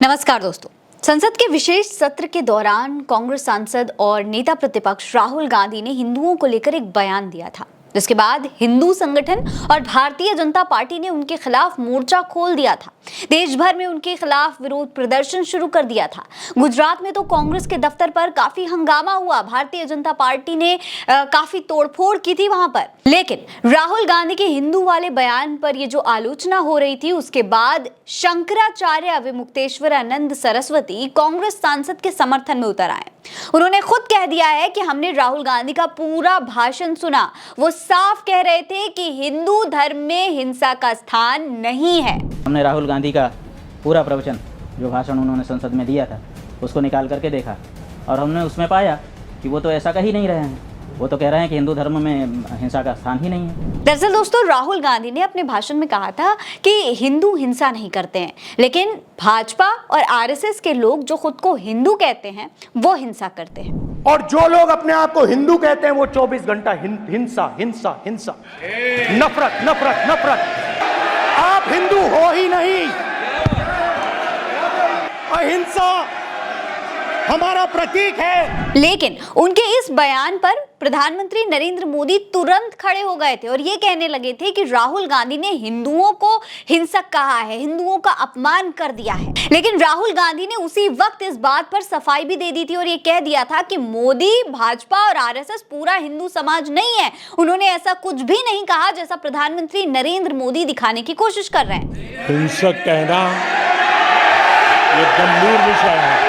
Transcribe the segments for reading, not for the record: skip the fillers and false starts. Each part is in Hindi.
नमस्कार दोस्तों। संसद के विशेष सत्र के दौरान कांग्रेस सांसद और नेता प्रतिपक्ष राहुल गांधी ने हिंदुओं को लेकर एक बयान दिया था, जिसके बाद हिंदू संगठन और भारतीय जनता पार्टी ने उनके खिलाफ मोर्चा खोल दिया था। देश भर में उनके खिलाफ विरोध प्रदर्शन शुरू कर दिया था। गुजरात में तो कांग्रेस के दफ्तर पर काफी हंगामा हुआ। भारतीय जनता पार्टी ने काफी तोड़फोड़ की थी वहां पर। लेकिन राहुल गांधी के हिंदू वाले बयान पर ये जो आलोचना हो रही थी, उसके बाद शंकराचार्य अविमुक्तेश्वरानंद सरस्वती कांग्रेस सांसद के समर्थन में उतर आए। उन्होंने खुद कह दिया है कि हमने राहुल गांधी का पूरा भाषण सुना। वो साफ कह रहे थे कि हिंदू धर्म में हिंसा का स्थान नहीं है। हमने राहुल गांधी का पूरा प्रवचन, जो भाषण उन्होंने संसद में दिया था, उसको निकाल करके देखा और हमने उसमें पाया कि वो तो ऐसा कह ही नहीं रहे हैं। वो तो कह रहे हैं कि हिंदू धर्म में हिंसा का स्थान ही नहीं है। दरअसल दोस्तों, राहुल गांधी ने अपने भाषण में कहा था कि हिंदू हिंसा नहीं करते हैं, लेकिन भाजपा और आरएसएस के लोग जो खुद को हिंदू कहते हैं वो हिंसा करते हैं। और जो लोग अपने आप को हिंदू कहते हैं वो 24 घंटा हिंसा हिंसा हिंसा, नफरत नफरत नफरत। आप हिंदू हो ही नहीं। अहिंसा हमारा प्रतीक है। लेकिन उनके इस बयान पर प्रधानमंत्री नरेंद्र मोदी तुरंत खड़े हो गए थे और ये कहने लगे थे कि राहुल गांधी ने हिंदुओं को हिंसक कहा है, हिंदुओं का अपमान कर दिया है। लेकिन राहुल गांधी ने उसी वक्त इस बात पर सफाई भी दे दी थी और ये कह दिया था कि मोदी, भाजपा और आरएसएस पूरा हिंदू समाज नहीं है। उन्होंने ऐसा कुछ भी नहीं कहा जैसा प्रधानमंत्री नरेंद्र मोदी दिखाने की कोशिश कर रहे हैं। हिंसक कहना ये गंभीर विषय है।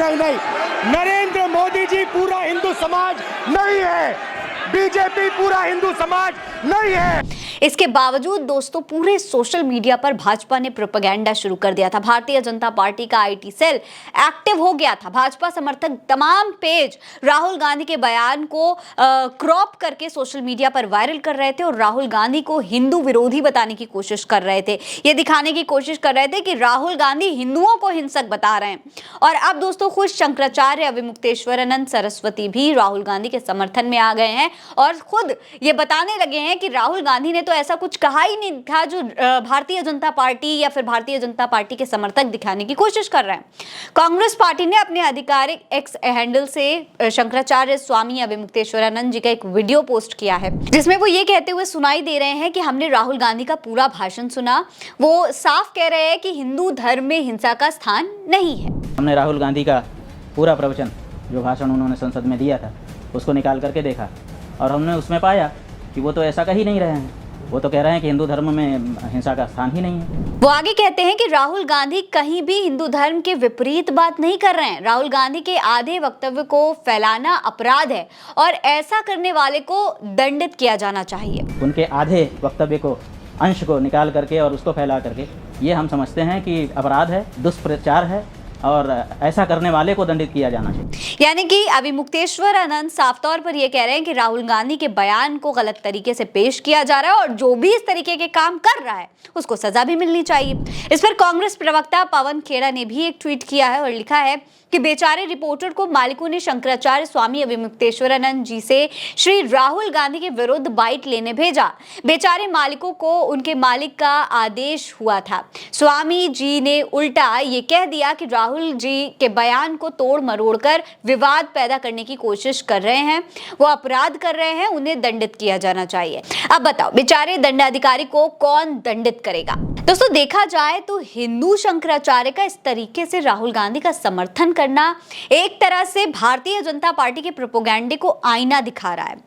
नहीं, नरेंद्र मोदी जी पूरा हिंदू समाज नहीं है। बीजेपी पूरा हिंदू समाज नहीं है। इसके बावजूद दोस्तों, पूरे सोशल मीडिया पर भाजपा ने प्रोपेगेंडा शुरू कर दिया था। भारतीय जनता पार्टी का आईटी सेल एक्टिव हो गया था। भाजपा समर्थक तमाम पेज राहुल गांधी के बयान को क्रॉप करके सोशल मीडिया पर वायरल कर रहे थे और राहुल गांधी को हिंदू विरोधी बताने की कोशिश कर रहे थे। ये दिखाने की कोशिश कर रहे थे कि राहुल गांधी हिंदुओं को हिंसक बता रहे हैं। और अब दोस्तों, खुद शंकराचार्य अविमुक्तेश्वरानंद सरस्वती भी राहुल गांधी के समर्थन में आ गए हैं और खुद ये बताने लगे हैं कि राहुल गांधी ने तो ऐसा कुछ कहा ही नहीं था जो भारतीय जनता पार्टी या फिर भारतीय जनता पार्टी के समर्थक दिखाने की कोशिश कर रहे हैं। कांग्रेस पार्टी ने अपने आधिकारिक एक्स हैंडल से शंकराचार्य स्वामी अविमुक्तेश्वरानंद जी का एक वीडियो पोस्ट किया है, जिसमें वो ये कहते हुए सुनाई दे रहे हैं कि हमने राहुल गांधी का पूरा भाषण सुना। वो साफ कह रहे हैं कि हिंदू धर्म में हिंसा का स्थान नहीं है। हमने राहुल गांधी का पूरा प्रवचन, जो भाषण उन्होंने संसद में दिया था, उसको निकाल करके देखा और हमने उसमें पाया कि वो तो ऐसा कह ही नहीं रहे हैं। वो तो कह रहे हैं कि हिंदू धर्म में हिंसा का स्थान ही नहीं है। वो आगे कहते हैं कि राहुल गांधी कहीं भी हिंदू धर्म के विपरीत बात नहीं कर रहे हैं। राहुल गांधी के आधे वक्तव्य को फैलाना अपराध है और ऐसा करने वाले को दंडित किया जाना चाहिए। उनके आधे वक्तव्य को, अंश को निकाल करके और उसको फैला करके, ये हम समझते हैं कि अपराध है, दुष्प्रचार है और ऐसा करने वाले को दंडित किया जाना चाहिए। यानी कि अविमुक्तेश्वरानंद साफ तौर पर यह कह रहे हैं कि राहुल गांधी के बयान को गलत तरीके से पेश किया जा रहा है और जो भी इस तरीके के काम कर रहा है उसको सजा भी मिलनी चाहिए। इस पर कांग्रेस प्रवक्ता पवन खेड़ा ने भी एक ट्वीट किया है और लिखा है कि बेचारे रिपोर्टर को मालिकों ने शंकराचार्य स्वामी अविमुक्तेश्वरानंद जी से श्री राहुल गांधी के विरुद्ध बाइट लेने भेजा। बेचारे मालिकों को उनके मालिक का आदेश हुआ था। स्वामी जी ने उल्टा ये कह दिया कि राहुल जी के बयान को तोड़ मरोड़ कर विवाद पैदा करने की कोशिश कर रहे हैं, वो अपराध कर रहे हैं, उन्हें दंडित किया जाना चाहिए। अब बताओ, बेचारे दंडाधिकारी को कौन दंडित करेगा? दोस्तों, देखा जाए तो हिंदू शंकराचार्य का इस तरीके से राहुल गांधी का समर्थन करना एक तरह से भारतीय जनता पार्टी के प्रोपेगेंडे को आईना दिखा रहा है।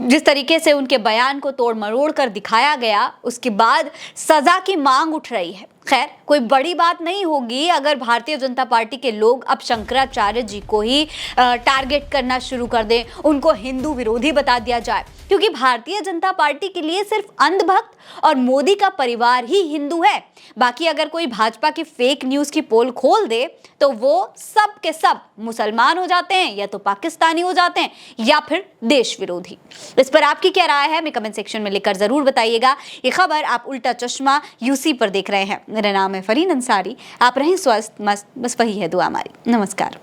जिस तरीके से उनके बयान को तोड़ मरोड़ कर दिखाया गया, उसके बाद सजा की मांग उठ रही है। खैर, कोई बड़ी बात नहीं होगी अगर भारतीय जनता पार्टी के लोग अब शंकराचार्य जी को ही टारगेट करना शुरू कर दें, उनको हिंदू विरोधी बता दिया जाए, क्योंकि भारतीय जनता पार्टी के लिए सिर्फ अंधभक्त और मोदी का परिवार ही हिंदू है। बाकी अगर कोई भाजपा की फेक न्यूज की पोल खोल दे तो वो सब के सब मुसलमान हो जाते हैं, या तो पाकिस्तानी हो जाते हैं, या फिर देश विरोधी। इस पर आपकी क्या राय है, हमें कमेंट सेक्शन में लिखकर जरूर बताइएगा। ये खबर आप उल्टा चश्मा यूसी पर देख रहे हैं। मेरा नाम है फरीन अंसारी। आप रहें स्वस्थ, मस्त, बस वही है दुआ हमारी। नमस्कार।